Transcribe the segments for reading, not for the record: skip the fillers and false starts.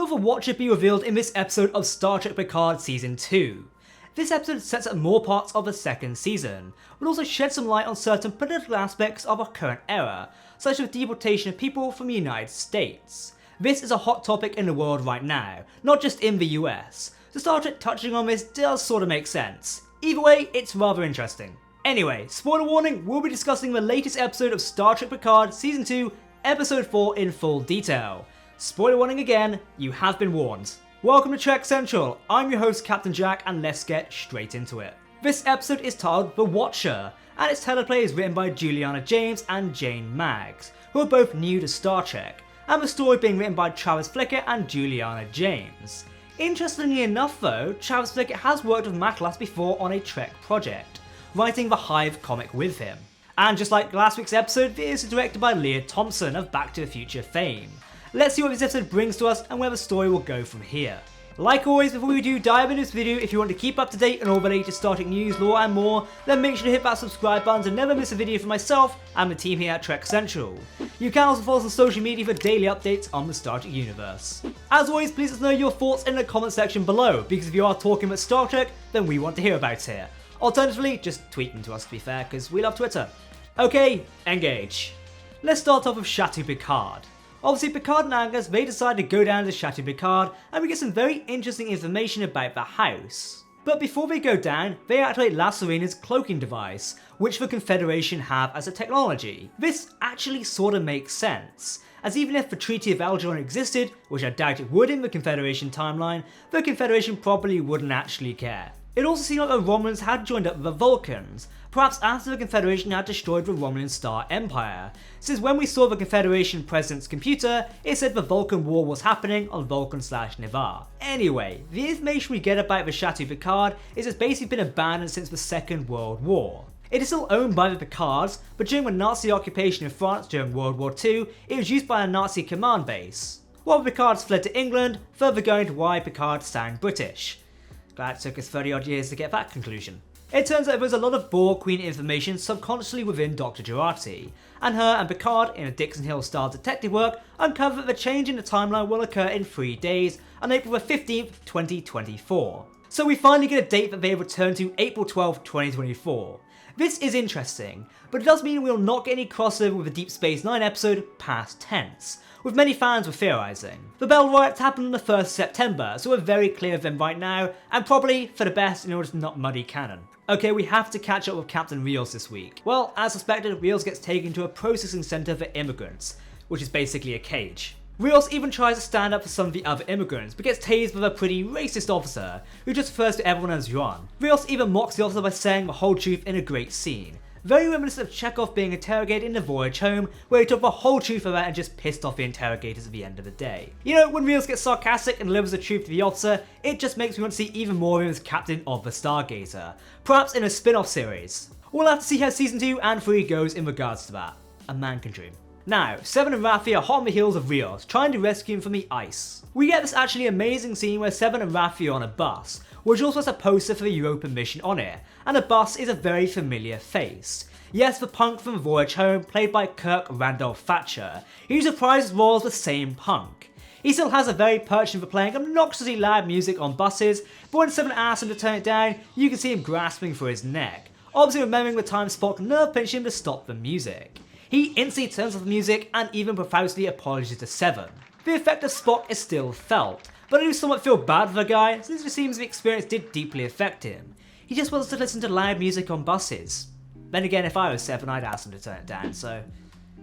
will the Watcher be revealed in this episode of Star Trek Picard Season 2? This episode sets up more parts of the second season, but also sheds some light on certain political aspects of our current era, such as the deportation of people from the United States. This is a hot topic in the world right now, not just in the US, so Star Trek touching on this does sort of make sense. Either way, it's rather interesting. Anyway, spoiler warning, we'll be discussing the latest episode of Star Trek Picard Season 2, Episode 4 in full detail. Spoiler warning again, you have been warned. Welcome to Trek Central, I'm your host Captain Jack and let's get straight into it. This episode is titled The Watcher, and its teleplay is written by Juliana James and Jane Maggs, who are both new to Star Trek, and the story being written by Travis Flickett and Juliana James. Interestingly enough though, Travis Flickett has worked with Machlas before on a Trek project, writing the Hive comic with him. And just like last week's episode, this is directed by Leah Thompson of Back to the Future fame. Let's see what this episode brings to us and where the story will go from here. Like always, before we do dive into this video, if you want to keep up to date on all the latest Star Trek news, lore and more, then make sure to hit that subscribe button to never miss a video from myself and the team here at Trek Central. You can also follow us on social media for daily updates on the Star Trek universe. As always, please let us know your thoughts in the comment section below, because if you are talking about Star Trek, then we want to hear about it. Alternatively, just tweet them to us to be fair, because we love Twitter. Okay, engage. Let's start off with Chateau Picard. Obviously, Picard and Agnes, they decide to go down to Chateau Picard, and we get some very interesting information about the house. But before they go down, they activate La Serena's cloaking device, which the Confederation have as a technology. This actually sort of makes sense, as even if the Treaty of Algernon existed, which I doubt it would in the Confederation timeline, the Confederation probably wouldn't actually care. It also seemed like the Romulans had joined up with the Vulcans, perhaps after the Confederation had destroyed the Romulan Star Empire, since when we saw the Confederation President's computer, it said the Vulcan War was happening on Vulcan/Ni'Var. Anyway, the information we get about the Chateau Picard is it's basically been abandoned since the Second World War. It is still owned by the Picards, but during the Nazi occupation of France during World War II, it was used by a Nazi command base. While the Picards fled to England, further going to why Picard sound British. Glad it took us 30 odd years to get that conclusion. It turns out there's a lot of Borg Queen information subconsciously within Dr. Jurati, and her and Picard, in a Dixon Hill style detective work, uncover that the change in the timeline will occur in 3 days, on April 15th, 2024. So we finally get a date that they return to April 12th, 2024. This is interesting, but it does mean we will not get any crossover with the Deep Space Nine episode Past Tense, with many fans were theorising. The Bell riots happened on the 1st September, so we're very clear of them right now, and probably for the best in order to not muddy canon. Okay, we have to catch up with Captain Rios this week. Well, as suspected, Rios gets taken to a processing centre for immigrants, which is basically a cage. Rios even tries to stand up for some of the other immigrants, but gets tased with a pretty racist officer, who just refers to everyone as Yuan. Rios even mocks the officer by saying the whole truth in a great scene. Very reminiscent of Chekhov being interrogated in The Voyage Home, where he took the whole truth of that and just pissed off the interrogators at the end of the day. You know, when Rios gets sarcastic and delivers the truth to the officer, it just makes me want to see even more of him as captain of the Stargazer, perhaps in a spin-off series. We'll have to see how season 2 and 3 goes in regards to that. A man can dream. Now, Seven and Raffi are hot on the heels of Rios, trying to rescue him from the ice. We get this actually amazing scene where Seven and Raffi are on a bus, which also has a poster for the Europa mission on it, and the bus is a very familiar face. Yes, the punk from Voyage Home, played by Kirk Randolph Thatcher, who surprises roles the same punk. He still has a very penchant for playing obnoxiously loud music on buses, but when Seven asks him to turn it down, you can see him grasping for his neck, obviously remembering the time Spock nerve pinched him to stop the music. He instantly turns off the music and even profusely apologizes to Seven. The effect of Spock is still felt, but I do somewhat feel bad for the guy, since it seems the experience did deeply affect him. He just wants to listen to loud music on buses. Then again, if I was Seven, I'd ask him to turn it down, so...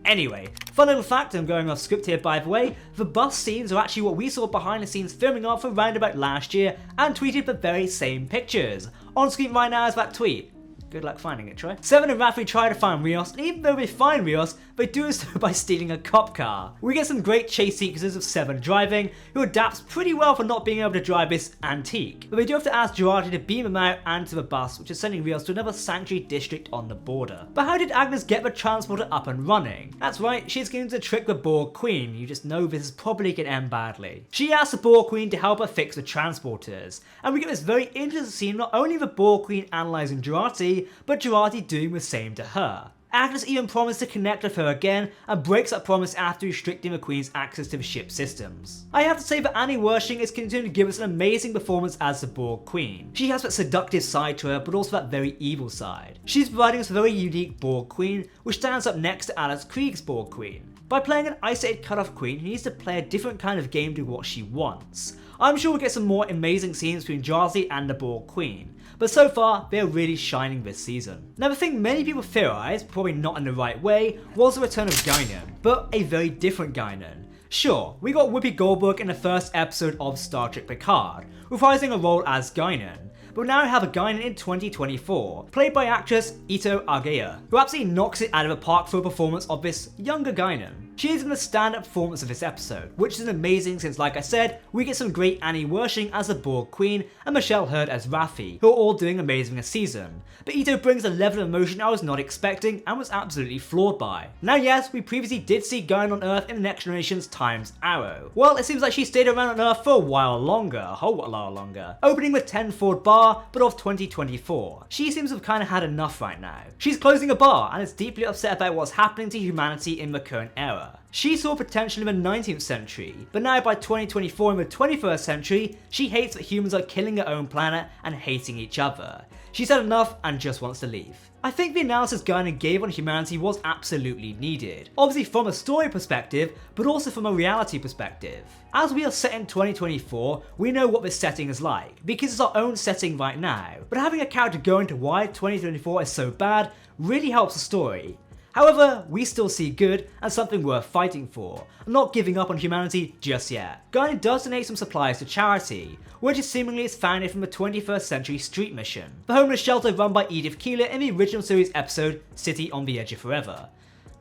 Anyway, fun little fact, I'm going off script here by the way, the bus scenes are actually what we saw behind the scenes filming of for around about last year and tweeted the very same pictures. On screen right now is that tweet. Good luck finding it, Troy. Seven and Raffi try to find Rios, and even though they find Rios, they do so by stealing a cop car. We get some great chase sequences of Seven driving, who adapts pretty well for not being able to drive this antique. But they do have to ask Jurati to beam him out and to the bus, which is sending Rios to another sanctuary district on the border. But how did Agnes get the transporter up and running? That's right, she's going to trick the Borg Queen. You just know this is probably going to end badly. She asks the Borg Queen to help her fix the transporters, and we get this very interesting scene, not only the Borg Queen analysing Jurati, but Jurati doing the same to her. Agnes even promised to connect with her again and breaks that promise after restricting the Queen's access to the ship's systems. I have to say that Annie Wersching is continuing to give us an amazing performance as the Borg Queen. She has that seductive side to her, but also that very evil side. She's providing us a very unique Borg Queen, which stands up next to Alice Krieg's Borg Queen. By playing an isolated cut-off queen who needs to play a different kind of game to what she wants. I'm sure we'll get some more amazing scenes between Jarzli and the Borg Queen, but so far they're really shining this season. Now the thing many people theorised, probably not in the right way, was the return of Guinan, but a very different Guinan. Sure, we got Whoopi Goldberg in the first episode of Star Trek Picard, reprising a role as Guinan, but we now have a Guinan in 2024, played by actress Ito Agaya, who absolutely knocks it out of the park for a performance of this younger Guinan. She is in the stand-up performance of this episode, which is amazing since, like I said, we get some great Annie Wersching as the Borg Queen and Michelle Hurd as Raffi, who are all doing amazing this season. But Ito brings a level of emotion I was not expecting and was absolutely floored by. Now yes, we previously did see Guinan on Earth in the Next Generation's Time's Arrow. Well, it seems like she stayed around on Earth for a while longer, a whole lot longer, opening with 10 Ford Bar, but of 2024. She seems to have kind of had enough right now. She's closing a bar and is deeply upset about what's happening to humanity in the current era. She saw potential in the 19th century, but now by 2024 in the 21st century, she hates that humans are killing their own planet and hating each other. She's had enough and just wants to leave. I think the analysis Guinan gave on humanity was absolutely needed, obviously from a story perspective, but also from a reality perspective. As we are set in 2024, we know what this setting is like, because it's our own setting right now, but having a character go into why 2024 is so bad really helps the story. However, we still see good and something worth fighting for, and not giving up on humanity just yet. Guinan does donate some supplies to charity, which is seemingly is founded from a 21st century street mission, the homeless shelter run by Edith Keeler in the original series episode City on the Edge of Forever.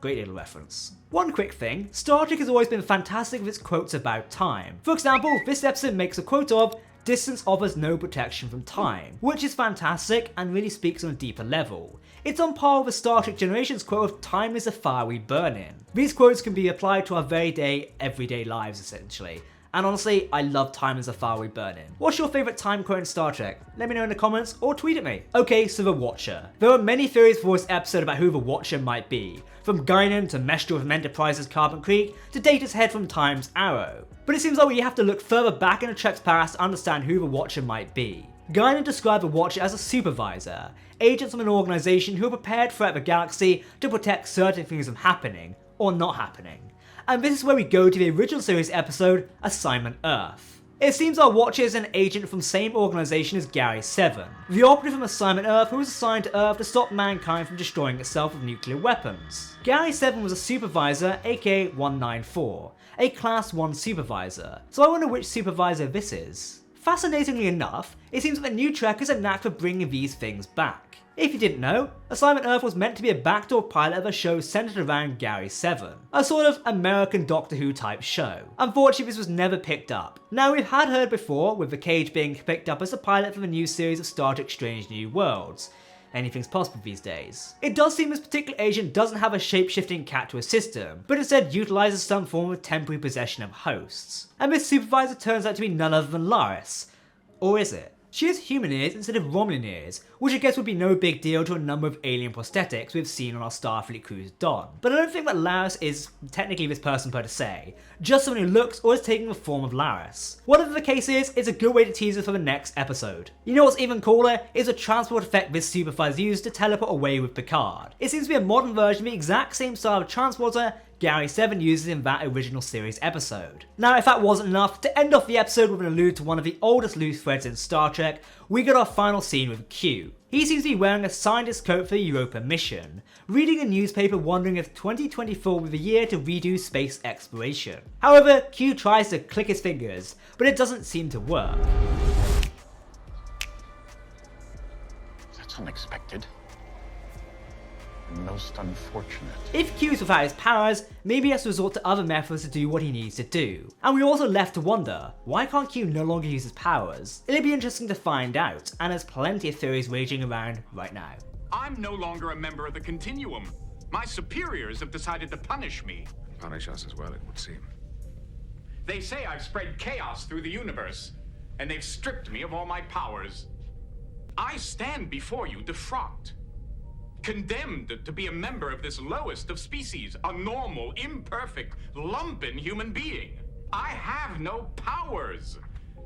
Great little reference. One quick thing, Star Trek has always been fantastic with its quotes about time. For example, this episode makes a quote of, "Distance offers no protection from time," which is fantastic and really speaks on a deeper level. It's on par with the Star Trek Generations quote of "Time is a fire we burn in." These quotes can be applied to our everyday lives essentially. And honestly, I love "Time is a fire we burn in." What's your favourite time quote in Star Trek? Let me know in the comments or tweet at me. Okay, so the Watcher. There are many theories for this episode about who the Watcher might be. From Guinan to Mestral from Enterprise's Carbon Creek to Data's head from Time's Arrow. But it seems like we have to look further back in the Trek's past to understand who the Watcher might be. Guinan described the Watcher as a supervisor, agents of an organisation who are prepared throughout the galaxy to protect certain things from happening, or not happening. And this is where we go to the original series episode, Assignment Earth. It seems our Watcher is an agent from the same organisation as Gary 7, the operative from Assignment Earth who was assigned to Earth to stop mankind from destroying itself with nuclear weapons. Gary 7 was a supervisor, aka 194, a Class 1 supervisor, so I wonder which supervisor this is. Fascinatingly enough, it seems that the new Trek is a knack for bringing these things back. If you didn't know, Assignment Earth was meant to be a backdoor pilot of a show centered around Gary 7, a sort of American Doctor Who type show. Unfortunately, this was never picked up. Now, we've heard before, with the Cage being picked up as a pilot for the new series of Star Trek Strange New Worlds. Anything's possible these days. It does seem this particular agent doesn't have a shape-shifting cat to his system, but instead utilises some form of temporary possession of hosts. And this supervisor turns out to be none other than Laris. Or is it? She has human ears instead of Romulan ears, which I guess would be no big deal to a number of alien prosthetics we've seen on our Starfleet cruise Dawn. But I don't think that Laris is technically this person per se, just someone who looks or is taking the form of Laris. Whatever the case is, it's a good way to tease us for the next episode. You know what's even cooler is the transport effect this supervisor used to teleport away with Picard. It seems to be a modern version of the exact same style of transporter Gary 7 uses in that original series episode. Now, if that wasn't enough, to end off the episode with an allude to one of the oldest loose threads in Star Trek, we got our final scene with Q. He seems to be wearing a scientist coat for the Europa mission, reading a newspaper wondering if 2024 will be the year to redo space exploration. However, Q tries to click his fingers, but it doesn't seem to work. That's unexpected. Most unfortunate. If Q's without his powers, maybe he has to resort to other methods to do what he needs to do. And we're also left to wonder, why can't Q no longer use his powers? It'll be interesting to find out, and there's plenty of theories raging around right now. I'm no longer a member of the Continuum. My superiors have decided to punish me. Punish us as well, it would seem. They say I've spread chaos through the universe, and they've stripped me of all my powers. I stand before you defrocked. Condemned to be a member of this lowest of species, a normal, imperfect, lumpen human being. I have no powers.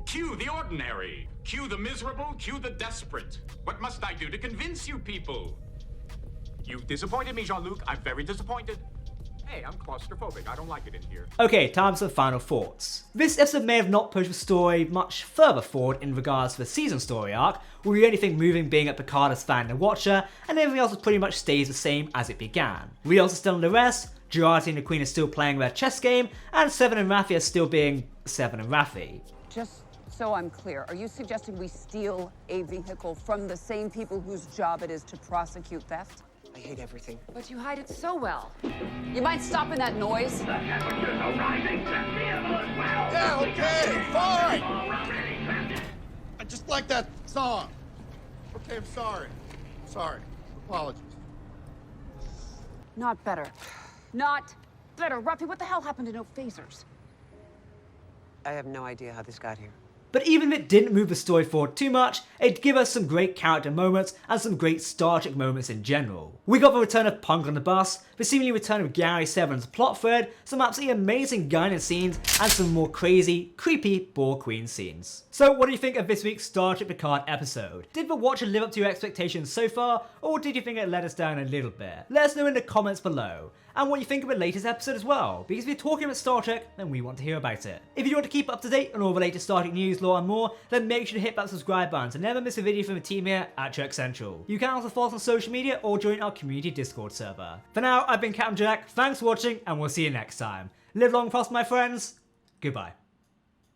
Cue the ordinary. Cue the miserable, cue the desperate. What must I do to convince you people? You've disappointed me, Jean-Luc. I'm very disappointed. Hey, I'm claustrophobic. I don't like it in here. Okay, time for the final thoughts. This episode may have not pushed the story much further forward in regards to the season story arc, with the only thing moving being that Picard is finding the Watcher, and everything else pretty much stays the same as it began. Rios is still in the rest, Jurati and the Queen are still playing their chess game, and Seven and Raffi are still being Seven and Raffi. Just so I'm clear, are you suggesting we steal a vehicle from the same people whose job it is to prosecute theft? I hate everything. But you hide it so well. You mind stopping that noise? The temperatures are rising. The vehicle as well. Yeah, okay, fine. I just like that song. Okay, I'm sorry. Sorry. Apologies. Not better. Not better. Ruffy, what the hell happened to no phasers? I have no idea how this got here. But even if it didn't move the story forward too much, it'd give us some great character moments and some great Star Trek moments in general. We got the return of Punk on the bus, the seemingly return of Gary Seven's plot thread, some absolutely amazing guidance scenes, and some more crazy, creepy Borg Queen scenes. So what do you think of this week's Star Trek Picard episode? Did the Watcher live up to your expectations so far, or did you think it let us down a little bit? Let us know in the comments below. And what you think of the latest episode as well, because if you're talking about Star Trek, then we want to hear about it. If you want to keep up to date on all the latest Star Trek news, lore and more, then make sure to hit that subscribe button to never miss a video from the team here at Trek Central. You can also follow us on social media or join our community Discord server. For now, I've been Captain Jack, thanks for watching, and we'll see you next time. Live long and prosper, my friends. Goodbye.